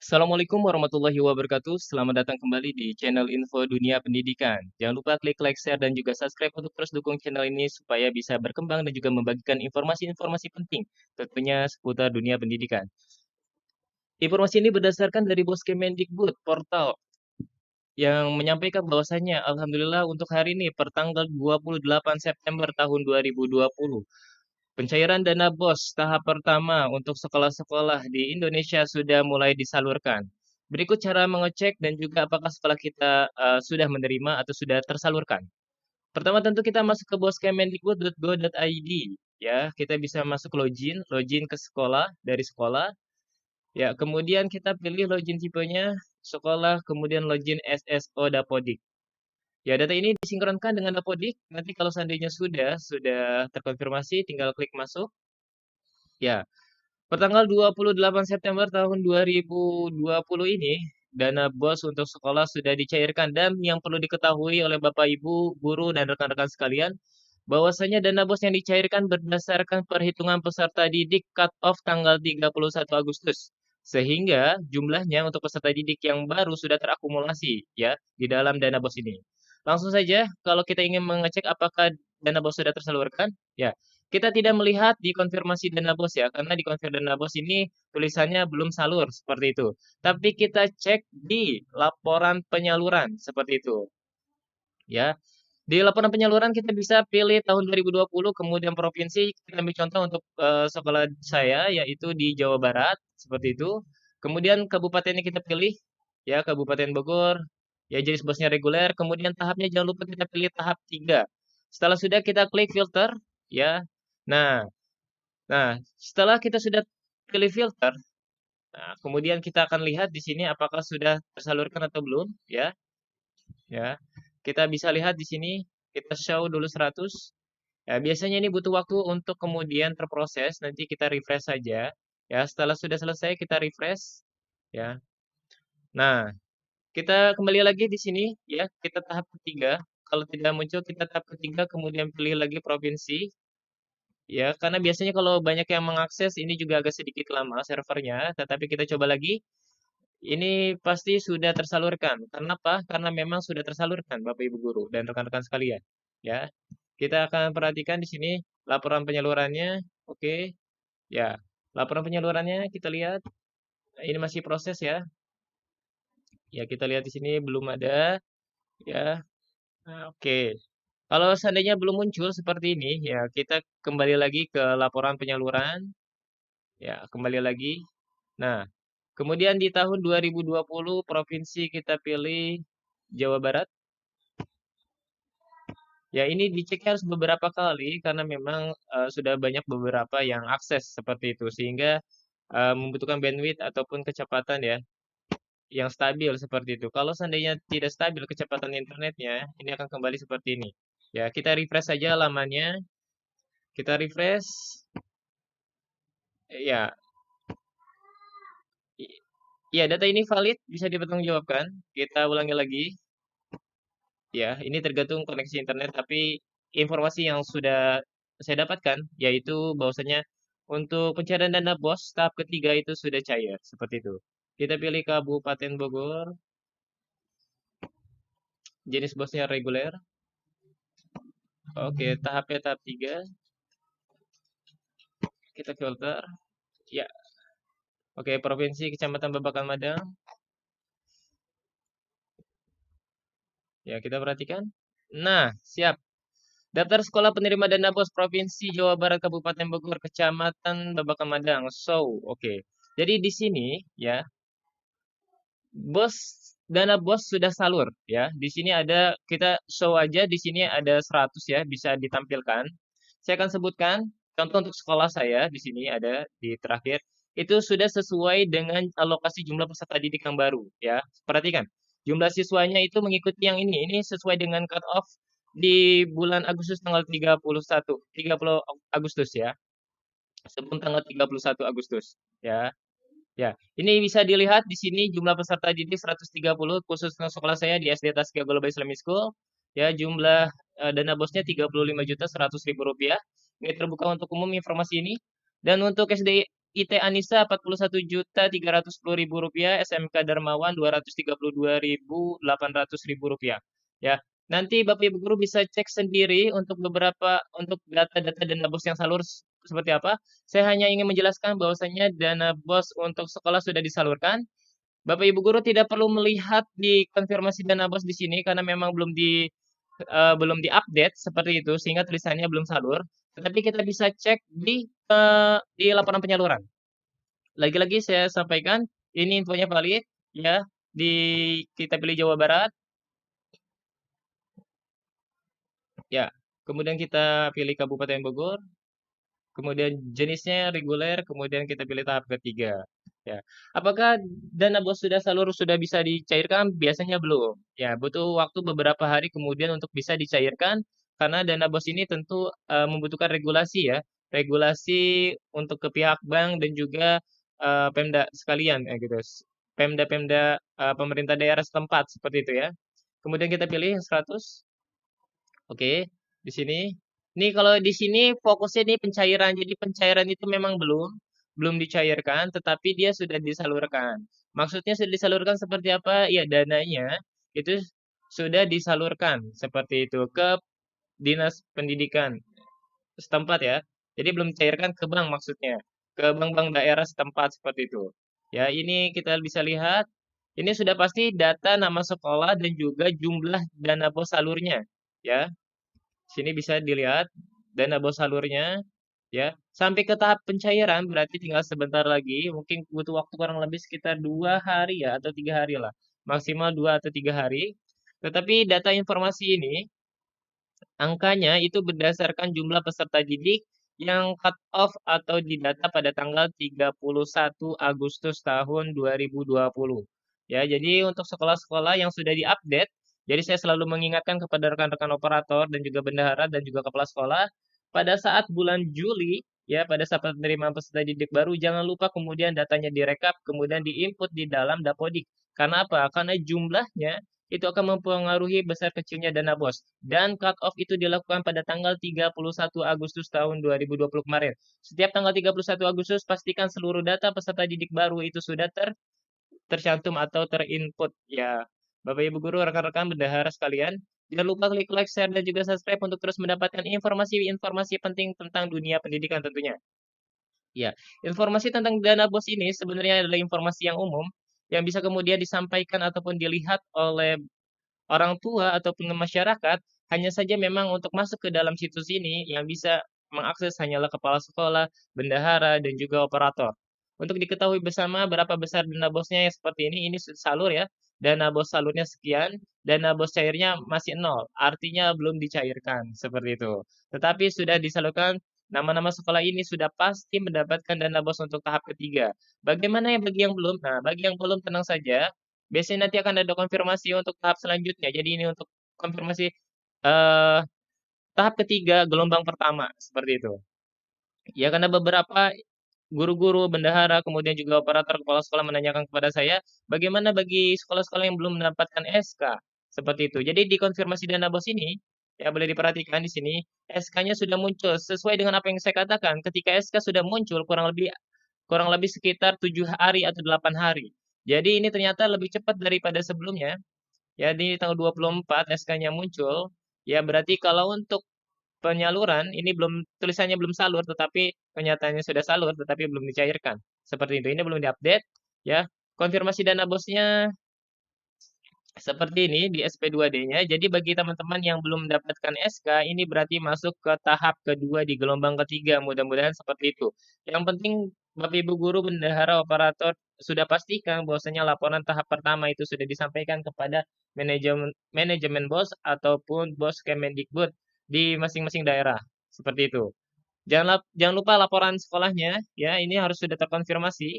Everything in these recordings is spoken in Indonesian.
Assalamualaikum warahmatullahi wabarakatuh. Selamat datang kembali di channel Info Dunia Pendidikan. Jangan lupa klik like, share, dan juga subscribe untuk terus dukung channel ini supaya bisa berkembang dan juga membagikan informasi-informasi penting, tentunya seputar dunia pendidikan. Informasi ini berdasarkan dari Bos Kemendikbud portal yang menyampaikan bahwasannya alhamdulillah untuk hari ini pertanggal 28 September tahun 2020 pencairan dana BOS tahap pertama untuk sekolah-sekolah di Indonesia sudah mulai disalurkan. Berikut cara mengecek dan juga apakah sekolah kita sudah menerima atau sudah tersalurkan. Pertama tentu kita masuk ke boskemendikbud.go.id ya, kita bisa masuk login ke sekolah dari sekolah. Ya, kemudian kita pilih login tipenya sekolah, kemudian login SSO Dapodik. Ya, data ini disinkronkan dengan Dapodik. Nanti kalau seandainya sudah terkonfirmasi, tinggal klik masuk. Ya, pertanggal 28 September tahun 2020 ini, dana BOS untuk sekolah sudah dicairkan dan yang perlu diketahui oleh Bapak Ibu, guru dan rekan-rekan sekalian, bahwasanya dana BOS yang dicairkan berdasarkan perhitungan peserta didik cut-off tanggal 31 Agustus. Sehingga jumlahnya untuk peserta didik yang baru sudah terakumulasi ya di dalam dana BOS ini. Langsung saja kalau kita ingin mengecek apakah dana BOS sudah tersalurkan, ya kita tidak melihat di konfirmasi dana BOS ya, karena di konfirmasi dana BOS ini tulisannya belum salur seperti itu. Tapi kita cek di laporan penyaluran seperti itu. Ya, di laporan penyaluran kita bisa pilih tahun 2020, kemudian provinsi. Kita ambil contoh untuk sekolah saya yaitu di Jawa Barat seperti itu. Kemudian kabupatennya kita pilih ya Kabupaten Bogor. Ya jenis bosnya reguler. Kemudian tahapnya jangan lupa kita pilih tahap 3. Setelah sudah kita klik filter ya. Nah, Nah, setelah kita sudah pilih filter, nah, kemudian kita akan lihat di sini apakah sudah tersalurkan atau belum, ya. Ya. Kita bisa lihat di sini, kita show dulu 100. Ya, biasanya ini butuh waktu untuk kemudian terproses, nanti kita refresh saja. Ya, setelah sudah selesai kita refresh, ya. Nah, kita kembali lagi di sini, ya, kita tahap ketiga. Kalau tidak muncul, kita tahap ketiga, kemudian pilih lagi provinsi. Ya, karena biasanya kalau banyak yang mengakses ini juga agak sedikit lama servernya, tetapi kita coba lagi. Ini pasti sudah tersalurkan. Kenapa? Karena memang sudah tersalurkan Bapak Ibu guru dan rekan-rekan sekalian. Ya, kita akan perhatikan di sini laporan penyalurannya. Oke, ya. Laporan penyalurannya kita lihat ini masih proses ya. Ya, kita lihat di sini belum ada ya. Nah, oke. Kalau seandainya belum muncul seperti ini, ya kita kembali lagi ke laporan penyaluran. Ya, kembali lagi. Nah, kemudian di tahun 2020 provinsi kita pilih Jawa Barat. Ya, ini diceknya harus beberapa kali karena memang sudah banyak beberapa yang akses seperti itu sehingga membutuhkan bandwidth ataupun kecepatan ya yang stabil seperti itu. Kalau seandainya tidak stabil kecepatan internetnya, ini akan kembali seperti ini. Ya, kita refresh saja lamannya. Kita refresh. Ya, ya data ini valid, bisa dipertanggungjawabkan. Kita ulangi lagi. Ya, ini tergantung koneksi internet, tapi informasi yang sudah saya dapatkan yaitu bahwasanya untuk pencairan dana BOS tahap ketiga itu sudah cair, seperti itu. Kita pilih Kabupaten Bogor, jenis BOSnya reguler. Oke, tahapnya tahap 3. Kita filter. Ya, oke, Provinsi Kecamatan Babakan Madang. Ya, kita perhatikan. Nah, siap. Daftar sekolah penerima dana BOS Provinsi Jawa Barat Kabupaten Bogor Kecamatan Babakan Madang. So, oke. Jadi di sini ya, BOS dana BOS sudah salur ya. Di sini ada kita show aja di sini ada 100 ya, bisa ditampilkan. Saya akan sebutkan contoh untuk sekolah saya di sini ada di terakhir. Itu sudah sesuai dengan alokasi jumlah peserta didik yang baru ya. Perhatikan. Jumlah siswanya itu mengikuti yang ini. Ini sesuai dengan cut off di bulan Agustus tanggal 30 Agustus ya. Sebelum tanggal 31 Agustus ya. Ya, ini bisa dilihat di sini jumlah peserta didik 130 khusus untuk sekolah saya di SD Taskia Global Islamic School. Ya, jumlah dana bosnya 35.100.000 rupiah. Ini terbuka untuk umum informasi ini. Dan untuk SD IT Anissa Rp41.310.000, SMK Darmawan Rp232.800.000. Ya, nanti Bapak Ibu guru bisa cek sendiri untuk untuk data-data dana bos yang salur seperti apa. Saya hanya ingin menjelaskan bahwasanya dana bos untuk sekolah sudah disalurkan. Bapak Ibu guru tidak perlu melihat di konfirmasi dana bos di sini karena memang belum diupdate seperti itu sehingga tulisannya belum salur. Tetapi kita bisa cek di laporan penyaluran. Lagi-lagi saya sampaikan ini infonya valid ya di kita pilih Jawa Barat ya. Kemudian kita pilih Kabupaten Bogor. Kemudian jenisnya reguler, kemudian kita pilih tahap ketiga. Ya, apakah dana bos sudah salur sudah bisa dicairkan? Biasanya belum. Ya, butuh waktu beberapa hari kemudian untuk bisa dicairkan karena dana bos ini tentu membutuhkan regulasi ya, regulasi untuk ke pihak bank dan juga Pemda sekalian gitu. Pemda-pemda pemerintah daerah setempat seperti itu ya. Kemudian kita pilih 100. Oke, di sini. Nih kalau di sini fokusnya nih pencairan. Jadi pencairan itu memang belum dicairkan, tetapi dia sudah disalurkan. Maksudnya sudah disalurkan seperti apa? Ya dananya itu sudah disalurkan seperti itu ke dinas pendidikan setempat ya. Jadi belum dicairkan ke bank maksudnya, ke bank-bank daerah setempat seperti itu. Ya, ini kita bisa lihat. Ini sudah pasti data nama sekolah dan juga jumlah dana bos salurnya. Ya, sini bisa dilihat dana bos salurnya ya. Sampai ke tahap pencairan berarti tinggal sebentar lagi. Mungkin butuh waktu kurang lebih sekitar 2 hari ya atau 3 hari lah. Maksimal 2 atau 3 hari. Tetapi data informasi ini angkanya itu berdasarkan jumlah peserta didik yang cut off atau didata pada tanggal 31 Agustus tahun 2020. Ya, jadi untuk sekolah-sekolah yang sudah diupdate, jadi saya selalu mengingatkan kepada rekan-rekan operator dan juga bendahara dan juga kepala sekolah pada saat bulan Juli ya pada saat penerimaan peserta didik baru jangan lupa kemudian datanya direkap kemudian diinput di dalam Dapodik. Karena apa? Karena jumlahnya itu akan mempengaruhi besar kecilnya dana bos. Dan cut off itu dilakukan pada tanggal 31 Agustus tahun 2020 kemarin. Setiap tanggal 31 Agustus, pastikan seluruh data peserta didik baru itu sudah tercantum atau terinput. Ya, Bapak Ibu Guru, rekan-rekan bendahara sekalian, jangan lupa klik like, share, dan juga subscribe untuk terus mendapatkan informasi-informasi penting tentang dunia pendidikan tentunya. Ya, informasi tentang dana bos ini sebenarnya adalah informasi yang umum yang bisa kemudian disampaikan ataupun dilihat oleh orang tua ataupun masyarakat hanya saja memang untuk masuk ke dalam situs ini yang bisa mengakses hanyalah kepala sekolah, bendahara, dan juga operator. Untuk diketahui bersama berapa besar dana bosnya yang seperti ini salur ya. Dana bos salurnya sekian, dana bos cairnya masih nol, artinya belum dicairkan seperti itu. Tetapi sudah disalurkan nama-nama sekolah ini sudah pasti mendapatkan dana bos untuk tahap ketiga. Bagaimana yang bagi yang belum? Nah, bagi yang belum tenang saja, biasanya nanti akan ada konfirmasi untuk tahap selanjutnya. Jadi ini untuk konfirmasi eh, tahap ketiga gelombang pertama seperti itu. Ya karena beberapa guru-guru, bendahara, kemudian juga operator kepala sekolah menanyakan kepada saya, bagaimana bagi sekolah-sekolah yang belum mendapatkan SK seperti itu. Jadi di konfirmasi dana bos ini ya boleh diperhatikan di sini SK-nya sudah muncul sesuai dengan apa yang saya katakan. Ketika SK sudah muncul kurang lebih sekitar 7 hari atau 8 hari. Jadi ini ternyata lebih cepat daripada sebelumnya. Ya, di tanggal 24 SK-nya muncul. Ya, berarti kalau untuk penyaluran ini tulisannya belum salur tetapi kenyataannya sudah salur tetapi belum dicairkan. Seperti itu. Ini belum diupdate ya. Konfirmasi dana bosnya seperti ini di SP2D-nya. Jadi bagi teman-teman yang belum mendapatkan SK, ini berarti masuk ke tahap kedua di gelombang ketiga. Mudah-mudahan seperti itu. Yang penting Bapak Ibu guru, bendahara, operator sudah pastikan bahwasanya laporan tahap pertama itu sudah disampaikan kepada manajemen manajemen bos ataupun bos Kemendikbud di masing-masing daerah. Seperti itu. Jangan lupa laporan sekolahnya ya, ini harus sudah terkonfirmasi.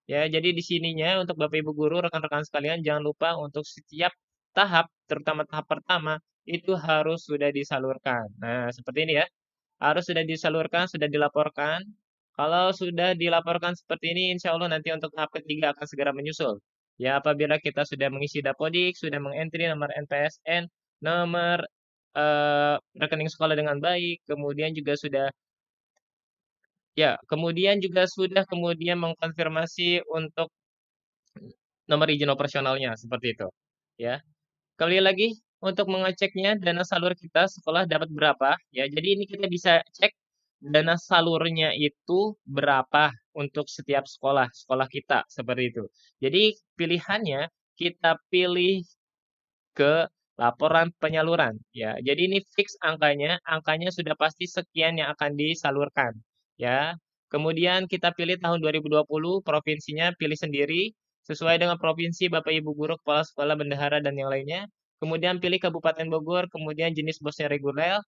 Ya, jadi di sininya untuk Bapak Ibu guru, rekan-rekan sekalian jangan lupa untuk setiap tahap, terutama tahap pertama itu harus sudah disalurkan. Nah, seperti ini ya. Harus sudah disalurkan, sudah dilaporkan. Kalau sudah dilaporkan seperti ini, insya Allah nanti untuk tahap ketiga akan segera menyusul. Ya, apabila kita sudah mengisi Dapodik, sudah mengentri nomor NPSN, nomor rekening sekolah dengan baik, kemudian juga sudah Ya, kemudian juga sudah kemudian mengkonfirmasi untuk nomor izin operasionalnya, seperti itu. Ya. Kembali lagi untuk mengeceknya dana salur kita sekolah dapat berapa, ya. Jadi ini kita bisa cek dana salurnya itu berapa untuk setiap sekolah, sekolah kita, seperti itu. Jadi pilihannya kita pilih ke laporan penyaluran, ya. Jadi ini fix angkanya, angkanya sudah pasti sekian yang akan disalurkan, ya. Kemudian kita pilih tahun 2020, provinsinya pilih sendiri, sesuai dengan provinsi, Bapak Ibu guru, kepala sekolah, bendahara, dan yang lainnya. Kemudian pilih Kabupaten Bogor, kemudian jenis bosnya reguler,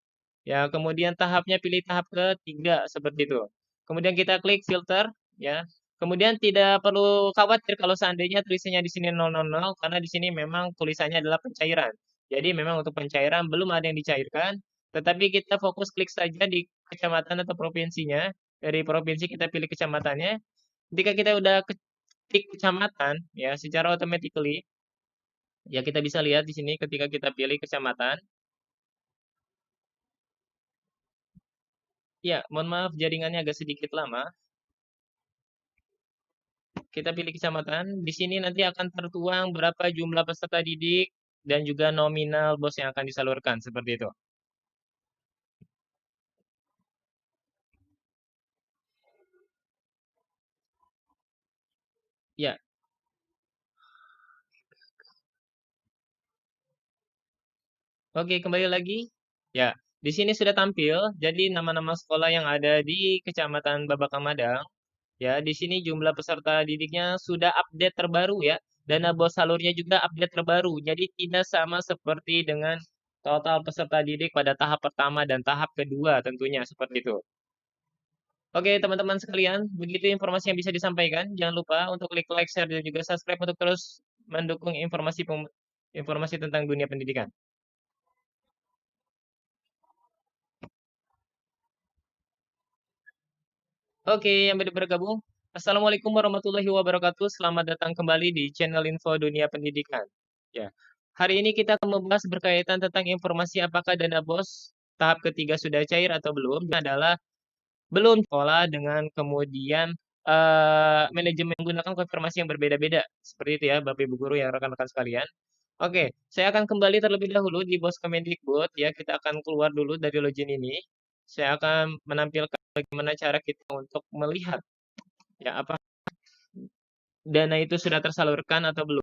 ya. Kemudian tahapnya pilih tahap ketiga, seperti itu. Kemudian kita klik filter, ya. Kemudian tidak perlu khawatir kalau seandainya tulisannya di sini 000 karena di sini memang tulisannya adalah pencairan. Jadi memang untuk pencairan belum ada yang dicairkan, tetapi kita fokus klik saja di kecamatan atau provinsinya. Dari provinsi kita pilih kecamatannya. Ketika kita udah klik kecamatan, ya secara automatically, ya kita bisa lihat di sini ketika kita pilih kecamatan. Ya, mohon maaf jaringannya agak sedikit lama. Kita pilih kecamatan, di sini nanti akan tertuang berapa jumlah peserta didik dan juga nominal bos yang akan disalurkan, seperti itu. Ya, oke kembali lagi. Ya, di sini sudah tampil, jadi nama-nama sekolah yang ada di Kecamatan Babakamadang. Ya, di sini jumlah peserta didiknya sudah update terbaru ya. Dana bos salurnya juga update terbaru. Jadi tidak sama seperti dengan total peserta didik pada tahap pertama dan tahap kedua tentunya seperti itu. Oke, teman-teman sekalian, begitu informasi yang bisa disampaikan. Jangan lupa untuk klik like, share, dan juga subscribe untuk terus mendukung informasi tentang dunia pendidikan. Oke, yang baru bergabung, Assalamualaikum warahmatullahi wabarakatuh. Selamat datang kembali di channel Info Dunia Pendidikan. Ya, hari ini kita akan membahas berkaitan tentang informasi apakah dana bos tahap ketiga sudah cair atau belum. Ini adalah belum sekolah dengan kemudian manajemen menggunakan konfirmasi yang berbeda-beda. Seperti itu ya, Bapak Ibu guru yang rekan-rekan sekalian. Oke, saya akan kembali terlebih dahulu di Bos Kemendikbud ya. Kita akan keluar dulu dari login ini. Saya akan menampilkan bagaimana cara kita untuk melihat ya apa dana itu sudah tersalurkan atau belum.